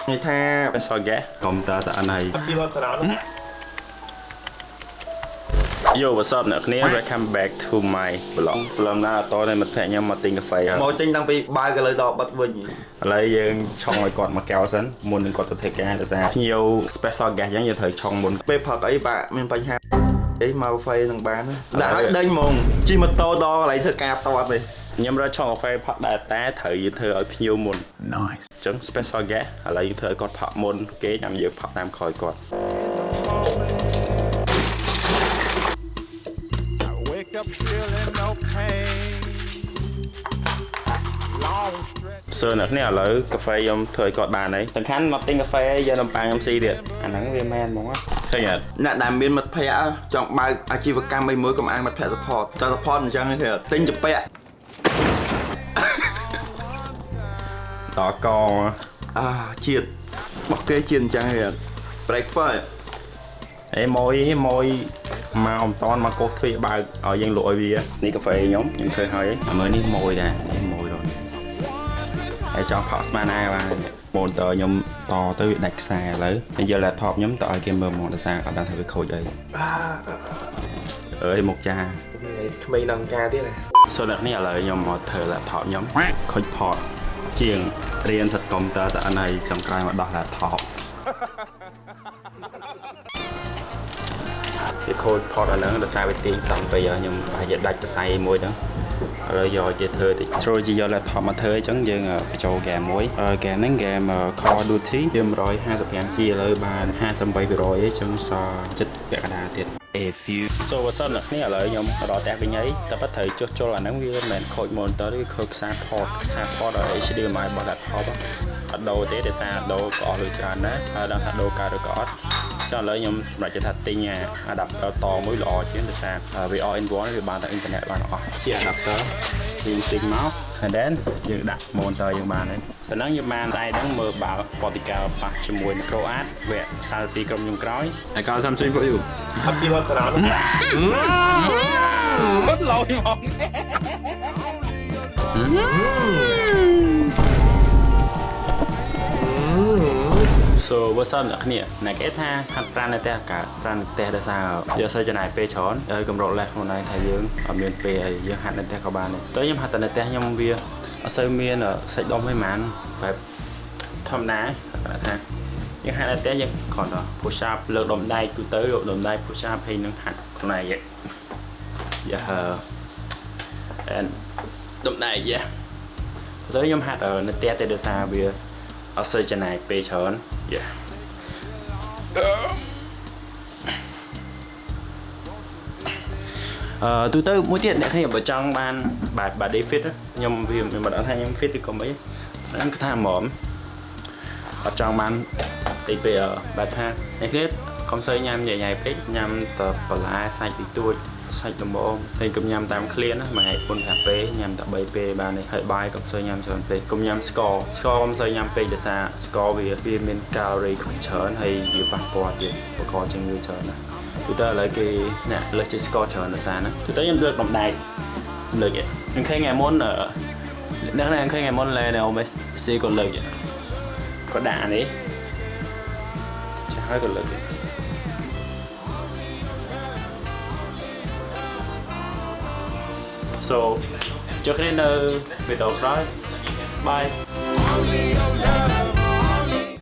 người ta Special guest công ta sẽ ăn hay Yo, what's up អ្នកគ្នា Welcome back to my vlog ព្រមណាអតនេះមិត្តភក្តិខ្ញុំមកទិញកាហ្វេហើយ មកទិញតាំងពីបើកឥឡូវដល់បិទវិញ ឥឡូវយើងឆុងឲ្យគាត់មកកែវសិនមុននឹងគាត់ទៅធ្វើការដោយសារភ្ញៀវ special guest អញ្ចឹងយើងត្រូវឆុងមុន ពេលផឹកអីបាក់មានបញ្ហាអីមកកាហ្វេនឹងបានដាក់ឲ្យដេញហ្មងជិះម៉ូតូដល់កន្លែងធ្វើការផ្ទាល់ទេ ខ្ញុំរើឆុងកាហ្វេផឹកដែរតែត្រូវយើងធ្វើឲ្យភ្ញៀវមុន Nice អញ្ចឹង special guest ឥឡូវយើងធ្វើឲ្យគាត់ផឹកមុនគេញ៉ាំយើងផឹកតាមក្រោយគាត់ Up feeling no pain. Long stretch. សើអ្នកនេះឥឡូវកាហ្វេខ្ញុំធ្វើឲ្យគាត់បានហើយសំខាន់មកទិញកាហ្វេយកនំប៉័ងខ្ញុំស៊ីទៀតអាហ្នឹងវាមែនហ្មងឃើញអត់ អ្នកដែលមានមិត្តភ័ក្តិចង់បើកអាជីវកម្មអីមួយកុំអាងមិត្តភ័ក្តិ support ចង់ support អញ្ចឹងទេទិញចពាក់ ដល់ក ជាតិរបស់គេជាតិអញ្ចឹងទេ breakfast អេម៉ួយមកអំតនមកកោសទ្វារបើកឲ្យយើងលក់ឲ្យវានេះកាហ្វេខ្ញុំធ្វើហើយអាមើលនេះម៉ួយដែរម៉ួយដល់ហើយចង់ផឹកស្មានណាបានម៉ូទ័រខ្ញុំតទៅវាដាច់ខ្សែឥឡូវហើយយក laptop ខ្ញុំទៅឲ្យគេមើលមកដោយសារអត់ដឹងថាវាខូចអីអើយមកចាក្មេងដល់ការទៀតណាសូមអ្នកនេះឥឡូវខ្ញុំមកធ្វើ laptop ខ្ញុំខូច port ជាងរៀនសិតកុំព្យូទ័រស្អាតហើយចង់ក្រោយមកដោះ laptop វាខូច port អាហ្នឹងដោយសារវាទាញតាំងពីខ្ញុំប្រហែលជាដាច់ខ្សែមួយហ្នឹងឥឡូវយកគេធ្វើតិចស្រួលជាយក laptop មកធ្វើអញ្ចឹងយើងបញ្ចូលហ្គេមមួយហ្គេមហ្នឹង game Call of Duty វា 155G ឥឡូវបាន 58%អីចឹងសល់ចិត្តពាក់កណ្ដាលទៀត A few so what's up អ្នកនេះឥឡូវខ្ញុំដល់ផ្ទះវិញហើយតែប៉ះត្រូវចុះជុលអាហ្នឹងវាមិនមែនខូច monitor ទេវាខូចខ្សែ port HDMI របស់ laptop អត់ដូរទេដោយសារដូរក៏អស់លុយច្រើនណាស់ហើយដឹងថាដូរកើតឬក៏អត់ចុះឥឡូវខ្ញុំសម្រាប់ថាទិញ adapter តមួយល្អជាងដោយសារវា all in one វាបានតែអ៊ីនធឺណិតបានអស់ជា adapter យើងទិញមក and then យើងដាក់ monitor យើងបានហើយប៉ុណ្ណឹងយើងបានតែហ្នឹងមើលបាល់ Portugal ប៉ះជាមួយ Croat វគ្គ32ក្រុមខ្ញុំក្រោយ I got something for you អត់ជីវ៉ាតាណាមិនឡយហ្មង So what's up អ្នកគ្នាអ្នកគេថាហាត់ប្រាណនៅផ្ទះកើតប្រាណនៅផ្ទះដោយសារយកសិស្សចំណាយពេលច្រើនហើយកម្រិតលេសខ្លួនឯងថាយើងអត់មានពេលឲ្យយើងហាត់នៅផ្ទះក៏បានដែរតែខ្ញុំហាត់តែនៅផ្ទះខ្ញុំវាអត់សូវមានសាច់ដុំឯហ្មងបែបធម្មតាថាយើងហាត់នៅផ្ទះយើងគ្រាន់តែ push up លើកដុំដៃទូទៅលើកដុំដៃ push up ហើយនឹងហាត់ខ្លួនឯងដុំដៃទៅខ្ញុំហាត់នៅផ្ទះតែដោយសារវាអត់សូវចំណាយពេលច្រើនទូទៅមួយទៀតអ្នកគ្នាបើចង់បានបែប body fit ខ្ញុំវាមិនដឹងថាខ្ញុំ fit ឬក៏មិនហ្នឹងគឺថាហ្មងអត់ចង់បានទីពេលបែបថាអ្នកគ្នាកុំសូវញ៉ាំញ៉ៃពេកញ៉ាំតែបន្លែសាច់តិចតួចសាច់ល្មមហើយកុំញ៉ាំតាមឃ្លានណាមួយថ្ងៃ4 5ពេលញ៉ាំតែ3ពេលបានទេហើយបាយកុំសូវញ៉ាំច្រើនពេកកុំញ៉ាំស្ករកុំសូវញ៉ាំពេកដោយសារស្ករវាមានកាឡូរីច្រើនហើយវាប៉ះពាល់ទៀតបង្កជាងវាច្រើនណាទូទៅឥឡូវគេអ្នកលើសជាស្ករច្រើនដោយសារហ្នឹងទូទៅខ្ញុំលើកដំដែកលើកខ្ញុំឃើញថ្ងៃមុនអ្នកឃើញថ្ងៃមុនលេនៅមេស៊ីក៏លើកក៏ដាក់នេះចាស់ហើយក៏លើកSo,ជួបគ្នានៅវីដេអូក្រោយ Bye